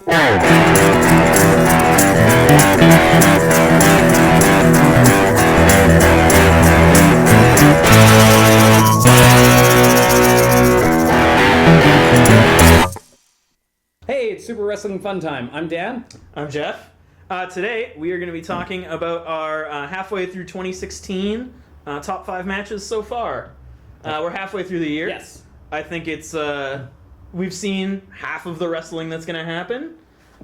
Hey, it's Super Wrestling Funtime. I'm Dan. I'm Jeff. Today, we are going to be talking about our halfway through 2016 top 5 matches so far. We're halfway through the year. Yes. I think it's we've seen half of the wrestling that's going to happen,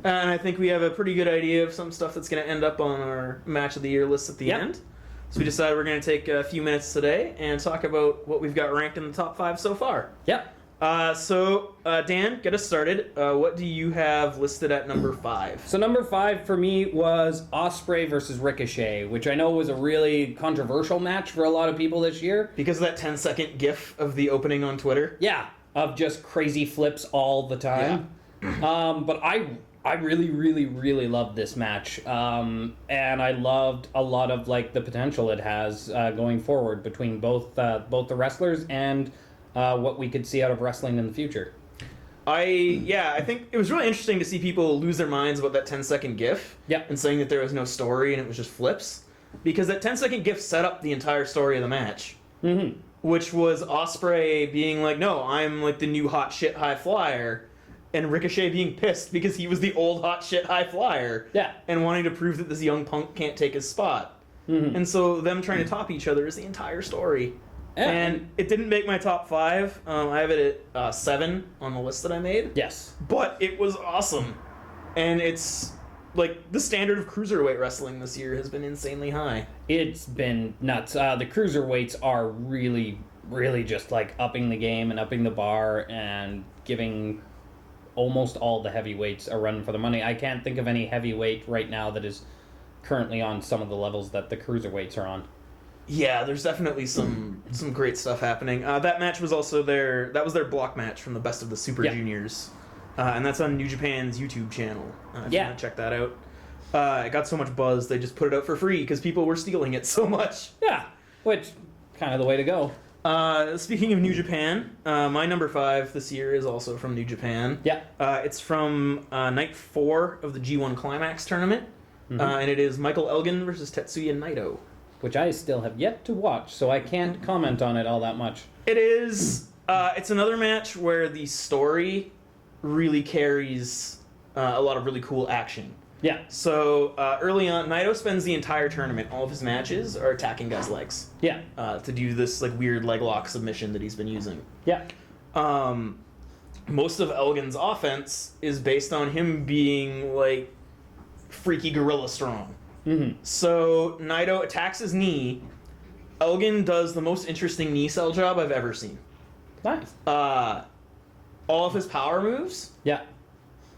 and I think we have a pretty good idea of some stuff that's going to end up on our match of the year list at the end. So we decided we're going to take a few minutes today and talk about what we've got ranked in the top 5 so far. Yep. So Dan, get us started. What do you have listed at number 5? So number 5 for me was Ospreay versus Ricochet, which I know was a really controversial match for a lot of people this year. Because of that 10-second gif of the opening on Twitter? Yeah, of just crazy flips all the time. Yeah. But I really, really, really loved this match. And I loved a lot of like the potential it has going forward between both the wrestlers and what we could see out of wrestling in the future. I think it was really interesting to see people lose their minds about that 10-second gif and saying that there was no story and it was just flips. Because that 10-second gif set up the entire story of the match. Mm-hmm. Which was Ospreay being like, no, I'm like the new hot shit high flyer. And Ricochet being pissed because he was the old hot shit high flyer. Yeah. And wanting to prove that this young punk can't take his spot. Mm-hmm. And so them trying to top each other is the entire story. Yeah. And it didn't make my top 5. I have it at 7 on the list that I made. Yes. But it was awesome. And it's like the standard of cruiserweight wrestling this year has been insanely high. It's been nuts. The cruiserweights are really, really just like upping the game and upping the bar and giving almost all the heavyweights a run for the money. I can't think of any heavyweight right now that is currently on some of the levels that the cruiserweights are on. Yeah, there's definitely some great stuff happening. That match was also that was their block match from the Best of the Super Juniors. And that's on New Japan's YouTube channel. If you want to check that out. It got so much buzz, they just put it out for free because people were stealing it so much. Yeah, which kind of the way to go. Speaking of New Japan, my number 5 this year is also from New Japan. Yeah. It's from night 4 of the G1 Climax tournament. Mm-hmm. And it is Michael Elgin versus Tetsuya Naito. Which I still have yet to watch, so I can't comment on it all that much. It is. It's another match where the story really carries a lot of really cool action. Yeah. So early on, Naito spends the entire tournament, all of his matches are attacking guys' legs. Yeah. To do this like weird leg lock submission that he's been using. Yeah. Most of Elgin's offense is based on him being like freaky gorilla strong. Mm-hmm. So Naito attacks his knee. Elgin does the most interesting knee cell job I've ever seen. Nice. All of his power moves. Yeah.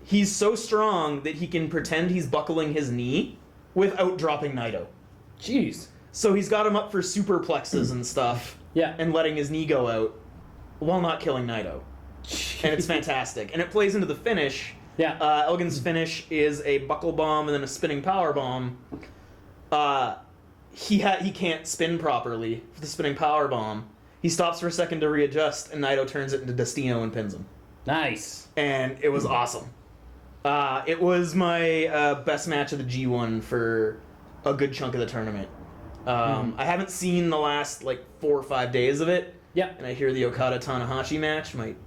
He's so strong that he can pretend he's buckling his knee without dropping Naito. Jeez. So he's got him up for superplexes and stuff. Yeah. And letting his knee go out while not killing Naito. Jeez. And it's fantastic. And it plays into the finish. Yeah. Elgin's finish is a buckle bomb and then a spinning power bomb. He can't spin properly for the spinning power bomb. He stops for a second to readjust, and Naito turns it into Destino and pins him. Nice. And it was awesome. It was my best match of the G1 for a good chunk of the tournament. I haven't seen the last 4 or 5 days of it. Yeah. And I hear the Okada-Tanahashi match might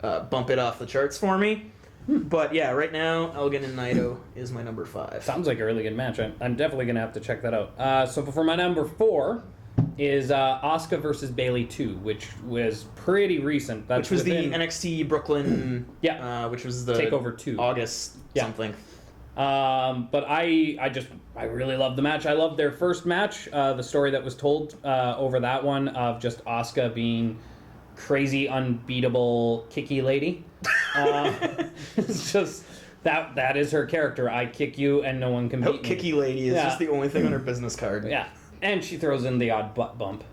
bump it off the charts for me. But yeah, right now, Elgin and Naito is my number 5. Sounds like a really good match. I'm definitely going to have to check that out. So for my number 4 is Asuka versus Bayley 2, which was pretty recent. Which was the NXT Brooklyn, which was the TakeOver 2. August something. But I really loved the match. I loved their first match, the story that was told over that one of just Asuka being crazy, unbeatable, kicky lady. It's just that is her character. I kick you and no one can beat me. Kicky lady is just the only thing on her business card. Yeah, and she throws in the odd butt bump.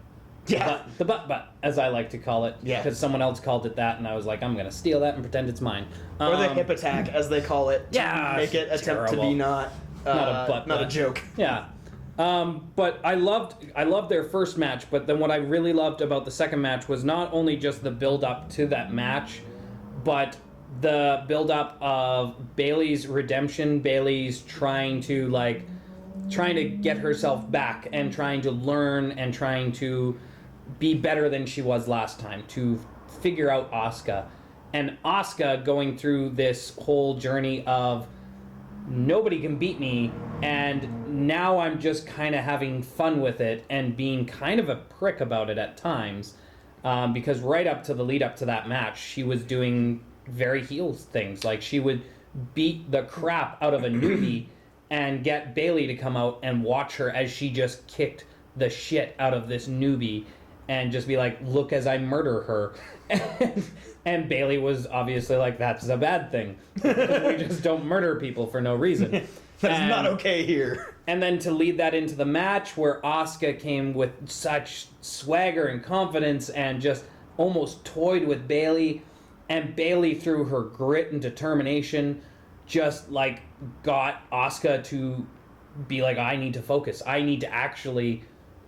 Yeah. The butt, as I like to call it. Yeah. Because someone else called it that, and I was like, I'm going to steal that and pretend it's mine. Or the hip attack, as they call it. Yeah. Make it attempt to be not a butt. Not a joke. Yeah. But I loved their first match, but then what I really loved about the second match was not only just the build up to that match, but the build-up of Bayley's redemption, Bayley's trying to get herself back and trying to learn and trying to be better than she was last time, to figure out Asuka. And Asuka going through this whole journey of nobody can beat me, and now I'm just kind of having fun with it and being kind of a prick about it at times. Because right up to the lead up to that match, she was doing very heel things. Like, she would beat the crap out of a newbie and get Bayley to come out and watch her as she just kicked the shit out of this newbie and just be like, look as I murder her. And Bayley was obviously like, that's a bad thing. We just don't murder people for no reason. That's not okay here. And then to lead that into the match where Asuka came with such swagger and confidence and just almost toyed with Bayley, and Bayley, through her grit and determination, just like got Asuka to be like, I need to focus. I need to actually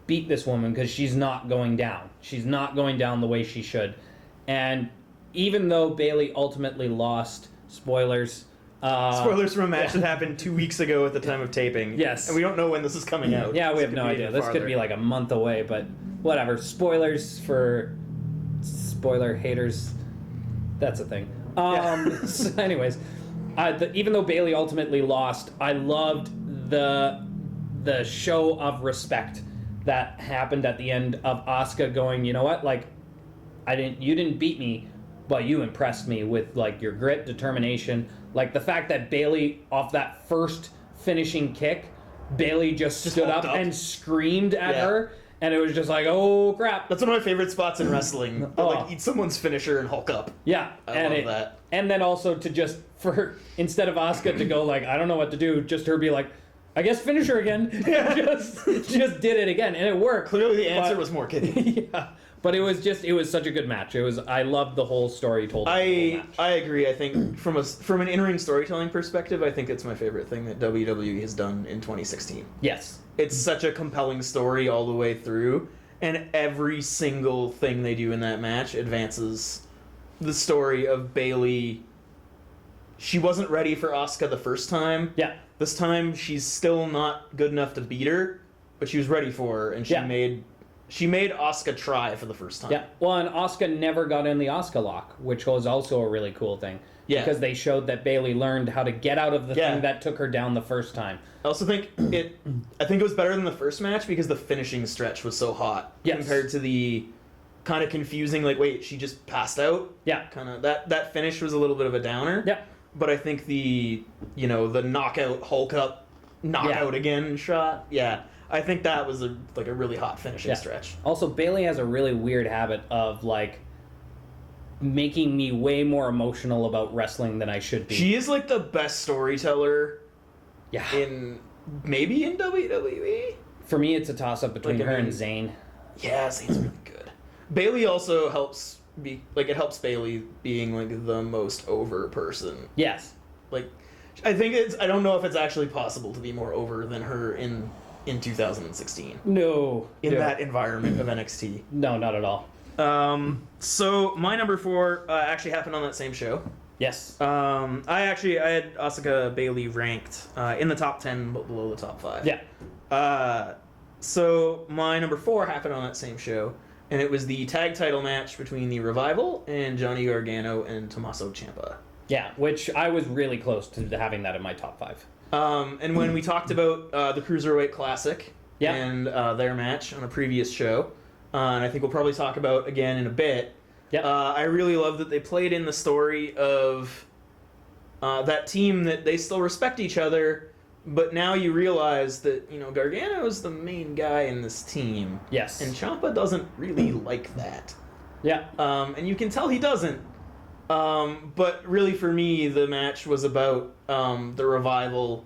beat this woman because she's not going down. She's not going down the way she should. And even though Bayley ultimately lost, spoilers. Spoilers from a match that happened 2 weeks ago at the time of taping. Yes. And we don't know when this is coming out. Yeah, we This have could no be idea. even This farther. could be like a month away, but whatever. Spoilers for spoiler haters. That's a thing. So anyways, even though Bayley ultimately lost, I loved the show of respect that happened at the end of Asuka going, you know what, like, you didn't beat me, but you impressed me with like your grit, determination. Like the fact that Bayley, off that first finishing kick, Bayley just stood up and screamed at her, and it was just like, oh crap. That's one of my favorite spots in wrestling. Like, eat someone's finisher and Hulk up. Yeah, I love that. And then also to just, instead of Asuka to go like, I don't know what to do, just her be like, I guess finish her again. just did it again, and it worked. Clearly the answer was more kidding. Yeah. But it was such a good match. I loved the whole story told. I agree. I think from an in-ring storytelling perspective, I think it's my favorite thing that WWE has done in 2016. Yes. It's such a compelling story all the way through, and every single thing they do in that match advances the story of Bayley. She wasn't ready for Asuka the first time. Yeah. This time she's still not good enough to beat her, but she was ready for her, and she made Asuka try for the first time. Yeah. Well, and Asuka never got in the Asuka lock, which was also a really cool thing. Yeah. Because they showed that Bayley learned how to get out of the thing that took her down the first time. I also think it was better than the first match because the finishing stretch was so hot compared to the kind of confusing, like, wait, she just passed out? Yeah. Kind of that finish was a little bit of a downer. Yeah. But I think the knockout Hulk up, knockout again shot. Yeah. I think that was a really hot finishing stretch. Also, Bayley has a really weird habit of like making me way more emotional about wrestling than I should be. She is like the best storyteller. Yeah. Maybe in WWE. For me, it's a toss up between her and Zayn. Yeah, Zayn's really good. Bayley also helps it helps Bayley being like the most over person. Yes. Like, I think I don't know if it's actually possible to be more over than her in 2016. No. In that environment of NXT. No, not at all. So my number 4 actually happened on that same show. Yes. I had Asuka Bayley ranked in the top 10 but below the top 5. Yeah. So my number 4 happened on that same show, and it was the tag title match between the Revival and Johnny Gargano and Tommaso Ciampa. Yeah, which I was really close to having that in my top 5. And when we talked about the Cruiserweight Classic and their match on a previous show, and I think we'll probably talk about again in a bit, I really love that they played in the story of that team, that they still respect each other, but now you realize that, Gargano is the main guy in this team. Yes. And Ciampa doesn't really like that. Yeah. And you can tell he doesn't. But really for me, the match was about the Revival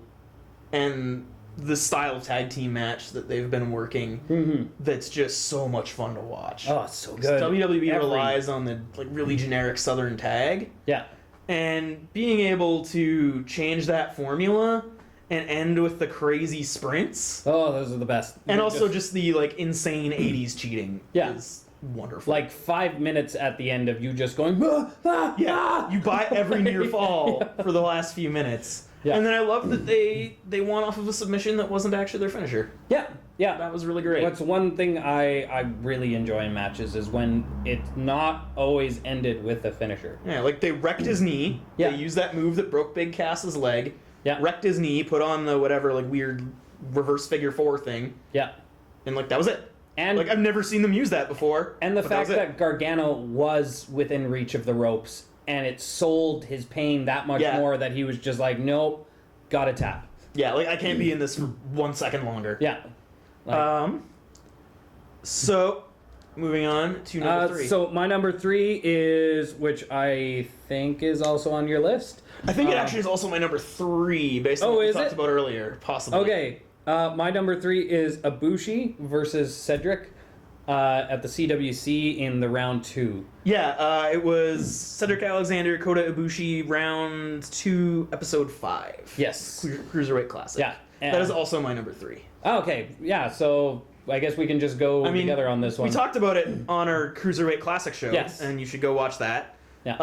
and the style of tag team match that they've been working that's just so much fun to watch. Oh, it's so good. WWE relies on the really generic Southern tag. Yeah. And being able to change that formula and end with the crazy sprints. Oh, those are the best. And also just the insane 80s cheating. Yeah. wonderful. Like 5 minutes at the end of you just going, You buy every near fall for the last few minutes. Yeah. And then I love that they won off of a submission that wasn't actually their finisher. Yeah. That was really great. What's one thing I really enjoy in matches is when it's not always ended with a finisher. Yeah, like they wrecked his knee. Yeah. They used that move that broke Big Cass's leg. Yeah. Wrecked his knee, put on the whatever, like, weird reverse figure 4 thing. Yeah. And, like, that was it. And like, I've never seen them use that before. And the fact that Gargano was within reach of the ropes, and it sold his pain that much more that he was just like, nope, gotta tap. Yeah, like, I can't be in this for 1 second longer. Yeah. So, moving on to number 3. So my number 3 is, which I think is also on your list. I think it actually is also my number 3, based on what we talked about earlier, possibly. Okay. My number 3 is Ibushi versus Cedric at the CWC in the round 2. Yeah, it was Cedric Alexander, Kota Ibushi, round 2, episode 5. Yes. Cruiserweight Classic. Yeah. That is also my number 3. Okay, yeah, so I guess we can just go together on this one. We talked about it on our Cruiserweight Classic show, yes, and you should go watch that. Yeah.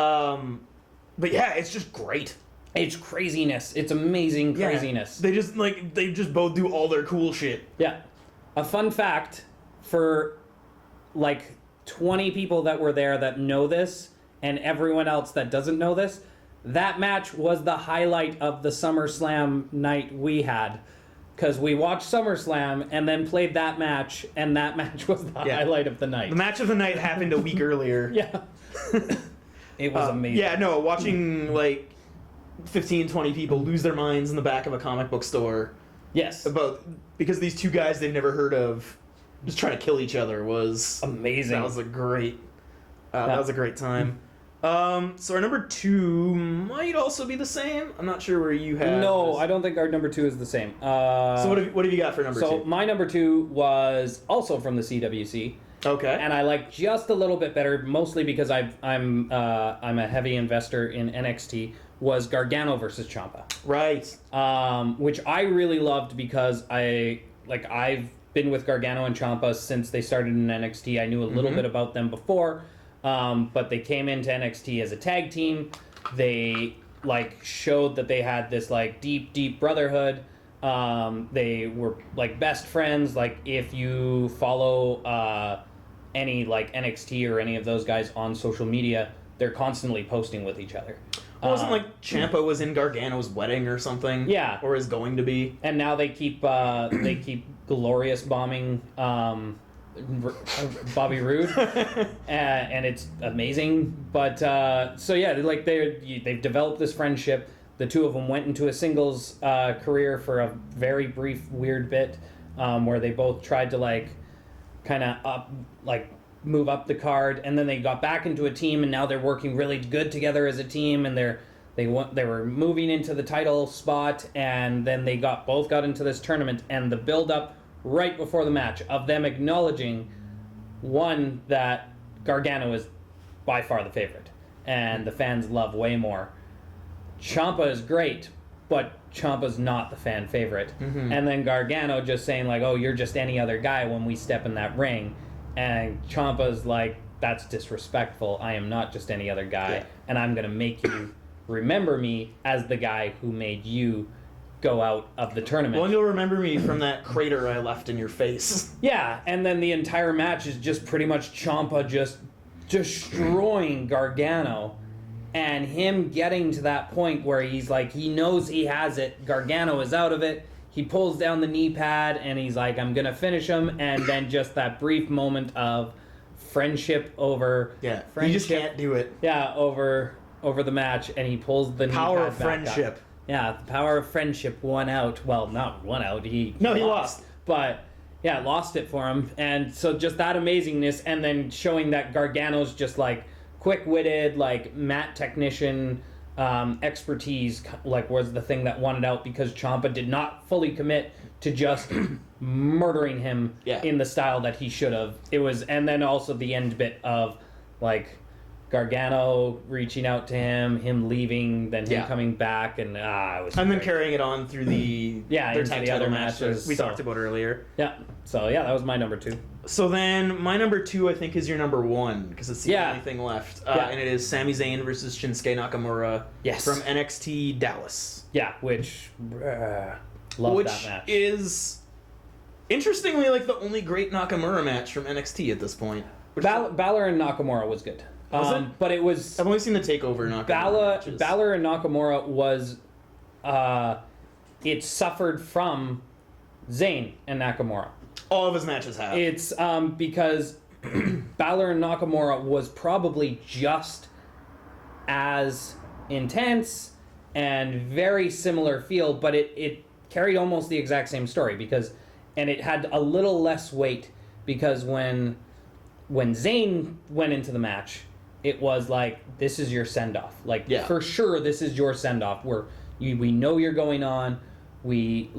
But yeah, it's just great. It's craziness. It's amazing craziness. Yeah. They just both do all their cool shit. Yeah. A fun fact for like 20 people that were there that know this and everyone else that doesn't know this, that match was the highlight of the SummerSlam night we had. Because we watched SummerSlam and then played that match, and that match was the highlight of the night. The match of the night happened a week earlier. Yeah. It was amazing. Yeah, no, watching like 15, 20 people lose their minds in the back of a comic book store. Yes. Because these two guys they've never heard of just trying to kill each other was amazing. That was a great time. So our number 2 might also be the same. I'm not sure where you have. No, I don't think our number 2 is the same. So what have you got for number 2? So my number 2 was also from the CWC. Okay. And I like just a little bit better, mostly because I'm a heavy investor in NXT. Was Gargano versus Ciampa. Right. Which I really loved because I've been with Gargano and Ciampa since they started in NXT. I knew a little bit about them before. But they came into NXT as a tag team. They showed that they had this deep brotherhood. They were best friends. If you follow any NXT or any of those guys on social media, they're constantly posting with each other. It wasn't Ciampa was in Gargano's wedding or something. Yeah, or is going to be. And now they keep glorious bombing. Bobby Roode, and it's amazing. But they've developed this friendship. The two of them went into a singles career for a very brief, weird bit where they both tried to move up the card, and then they got back into a team, and now they're working really good together as a team, and they were moving into the title spot, and then they both got into this tournament, and the build up right before the match of them acknowledging, one, that Gargano is by far the favorite, and the fans love way more. Ciampa is great, but Ciampa's not the fan favorite. Mm-hmm. And then Gargano just saying oh, you're just any other guy when we step in that ring. And Ciampa's that's disrespectful. I am not just any other guy, and I'm going to make you remember me as the guy who made you go out of the tournament. Well, and you'll remember me from that crater I left in your face. Yeah, and then the entire match is just pretty much Ciampa just destroying Gargano, and him getting to that point where he's he knows he has it. Gargano is out of it. He pulls down the knee pad, and he's I'm going to finish him, and then just that brief moment of friendship over... Yeah, you just can't do it. Yeah, over the match, and he pulls the knee power pad of back friendship. Up. Yeah, the power of friendship won out. Well, not won out. He lost. But, yeah, lost it for him. And so just that amazingness, and then showing that Gargano's just, quick-witted, mat technician expertise, was the thing that won it out, because Ciampa did not fully commit to just murdering him in the style that he should have. It was, and then also the end bit of, Gargano reaching out to him leaving, then him Yeah. coming back, and it was And then great. carrying it on through their into tag the title other match that matches, we so- talked about earlier. Yeah. So yeah, that was my number 2. So then my number 2, I think, is your number 1 because it's the Yeah. only thing left, Yeah. and it is Sami Zayn versus Shinsuke Nakamura Yes. from NXT Dallas, Yeah, which love which that match. is interestingly like the only great Nakamura match from NXT at this point. Balor and Nakamura was good. Was it? But it was I've only seen the Takeover Nakamura matches. Balor and Nakamura was it suffered from Zayn and Nakamura. All of his matches have. It's because Balor and Nakamura was probably just as intense and very similar feel, but it carried almost the exact same story and it had a little less weight because when Zayn went into the match, it was like, this is your send-off. Like, Yeah. for sure, this is your send-off. We know you're going on. You've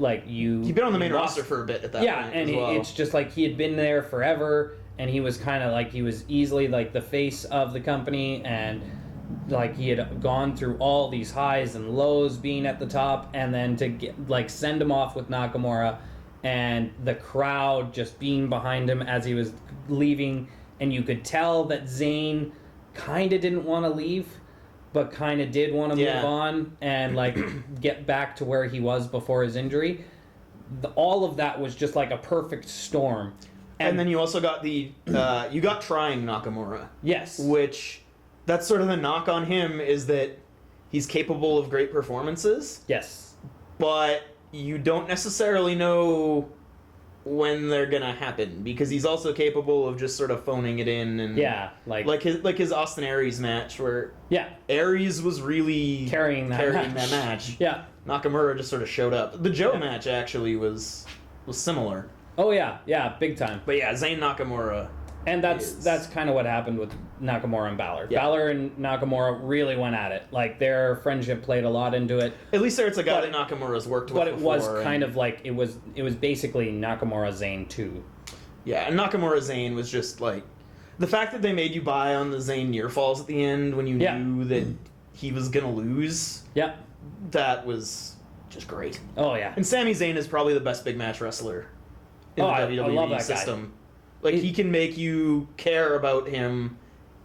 been on the main roster for a bit at that point and as well. it's just like he had been there forever, and he was kind of like, he was easily like the face of the company, and like he had gone through all these highs and lows being at the top, and then to get like send him off with Nakamura and the crowd just being behind him as he was leaving, and you could tell that Zayn kind of didn't want to leave, but kind of did want to Yeah. move on and like get back to where he was before his injury. All of that was just like a perfect storm. And then you also got you got trying Nakamura, yes, which that's sort of the knock on him is that he's capable of great performances, yes, but you don't necessarily know when they're gonna happen because he's also capable of just sort of phoning it in and yeah, like his Austin Aries match where yeah, Aries was really carrying that match. Yeah. Nakamura just sort of showed up. The Joe match actually was similar. Oh yeah, big time. But yeah, Zayn Nakamura. And that's kind of what happened with Nakamura and Balor. Yeah. Balor and Nakamura really went at it. Like, their friendship played a lot into it. At least there it's a guy that Nakamura's worked with But it before, was kind of like, it was basically Nakamura Zayn 2. Yeah, and Nakamura Zayn was just like the fact that they made you buy on the Zayn near falls at the end when you knew that he was gonna lose. Yeah. That was just great. Oh yeah. And Sami Zayn is probably the best big match wrestler in the WWE I love that system. Like, he can make you care about him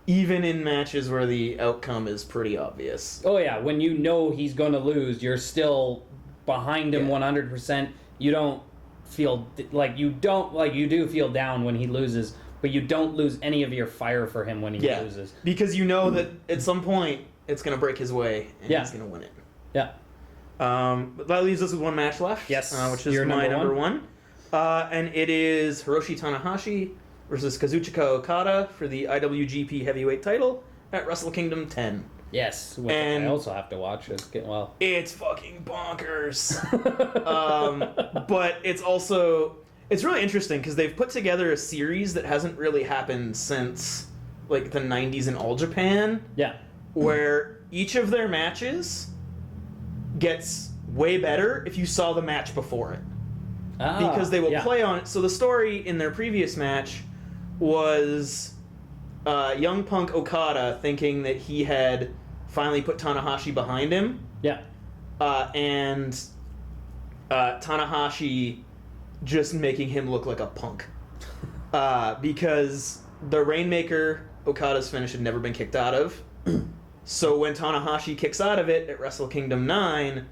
even in matches where the outcome is pretty obvious. Oh yeah, when you know he's going to lose, you're still behind him 100%. You don't feel you do feel down when he loses, but you don't lose any of your fire for him when he loses. Because you know that at some point it's going to break his way and he's going to win it. Yeah. But that leaves us with one match left. Yes. Which is Your my number number one. And it is Hiroshi Tanahashi versus Kazuchika Okada for the IWGP Heavyweight title at Wrestle Kingdom 10. Yes, which And I also have to watch. It's fucking bonkers. But it's really interesting because they've put together a series that hasn't really happened since like the 90s in All Japan. Yeah. Where each of their matches gets way better if you saw the match before it. Because they will play on it. So the story in their previous match was young Punk Okada thinking that he had finally put Tanahashi behind him. Yeah. And Tanahashi just making him look like a punk. Because the Rainmaker, Okada's finish, had never been kicked out of. So when Tanahashi kicks out of it at Wrestle Kingdom 9,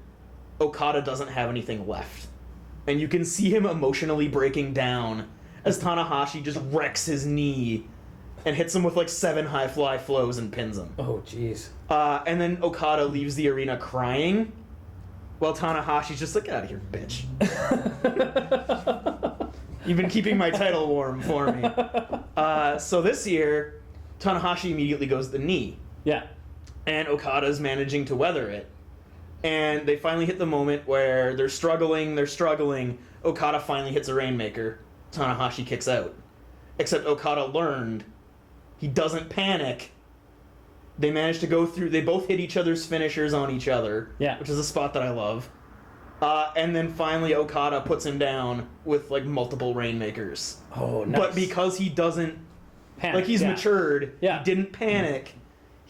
Okada doesn't have anything left. And you can see him emotionally breaking down as Tanahashi just wrecks his knee and hits him with like 7 high fly flows and pins him. Oh, jeez. And then Okada leaves the arena crying while Tanahashi's just like, get out of here, bitch. You've been keeping my title warm for me. So this year, Tanahashi immediately goes to the knee. Yeah. And Okada's managing to weather it. And they finally hit the moment where they're struggling. Okada finally hits a Rainmaker. Tanahashi kicks out. Except Okada learned he doesn't panic. They managed to go through. They both hit each other's finishers on each other. Yeah. Which is a spot that I love. And then finally Okada puts him down with like multiple Rainmakers. Oh, nice. But because he doesn't Panic, like he's matured, Yeah. he didn't panic.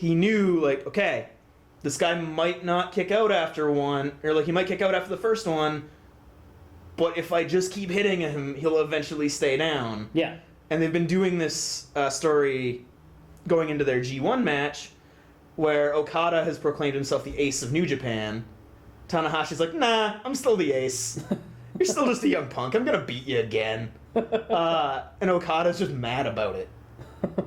he knew, like, okay, this guy might not kick out after one, or like he might kick out after the first one, but if I just keep hitting him, he'll eventually stay down. Yeah. And they've been doing this story going into their G1 match, where Okada has proclaimed himself the ace of New Japan. Tanahashi's like, nah, I'm still the ace. You're still just a young punk. I'm gonna beat you again. And Okada's just mad about it.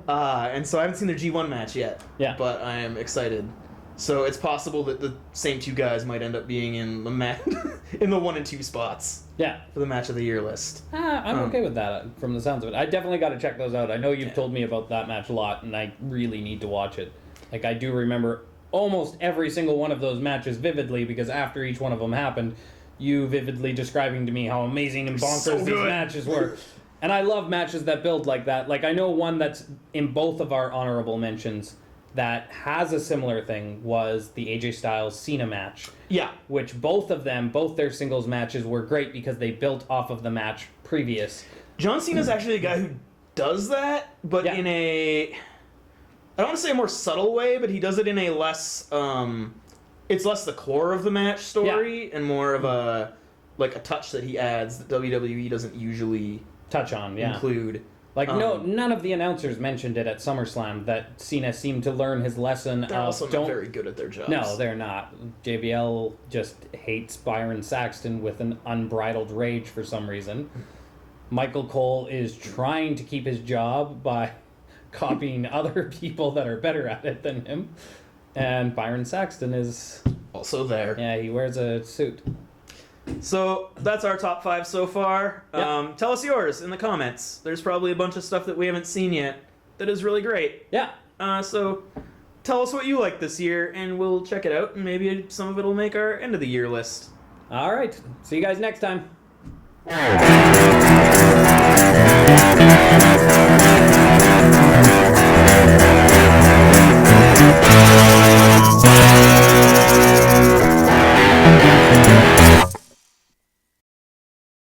And so I haven't seen their G1 match yet. Yeah. But I am excited. So it's possible that the same two guys might end up being in the in the 1 and 2 spots. Yeah. For the match of the year list. I'm okay with that from the sounds of it. I definitely got to check those out. I know you've told me about that match a lot, and I really need to watch it. Like, I do remember almost every single one of those matches vividly, because after each one of them happened, you vividly describing to me how amazing and bonkers these matches were. And I love matches that build like that. Like, I know one that's in both of our honorable mentions that has a similar thing was the AJ Styles Cena match. Yeah. Which both their singles matches were great because they built off of the match previous. John Cena's actually a guy who does that, but in a... I don't want to say a more subtle way, but he does it in a less... it's less the core of the match story and more of a touch that he adds that WWE doesn't usually touch on, include. Like, none of the announcers mentioned it at SummerSlam that Cena seemed to learn his lesson. They're also not very good at their jobs. No, they're not. JBL just hates Byron Saxton with an unbridled rage for some reason. Michael Cole is trying to keep his job by copying other people that are better at it than him. And Byron Saxton is... also there. Yeah, he wears a suit. So, that's our top 5 so far. Yep. Tell us yours in the comments. There's probably a bunch of stuff that we haven't seen yet that is really great. Yeah. So, tell us what you like this year, and we'll check it out, and maybe some of it will make our end of the year list. All right. See you guys next time.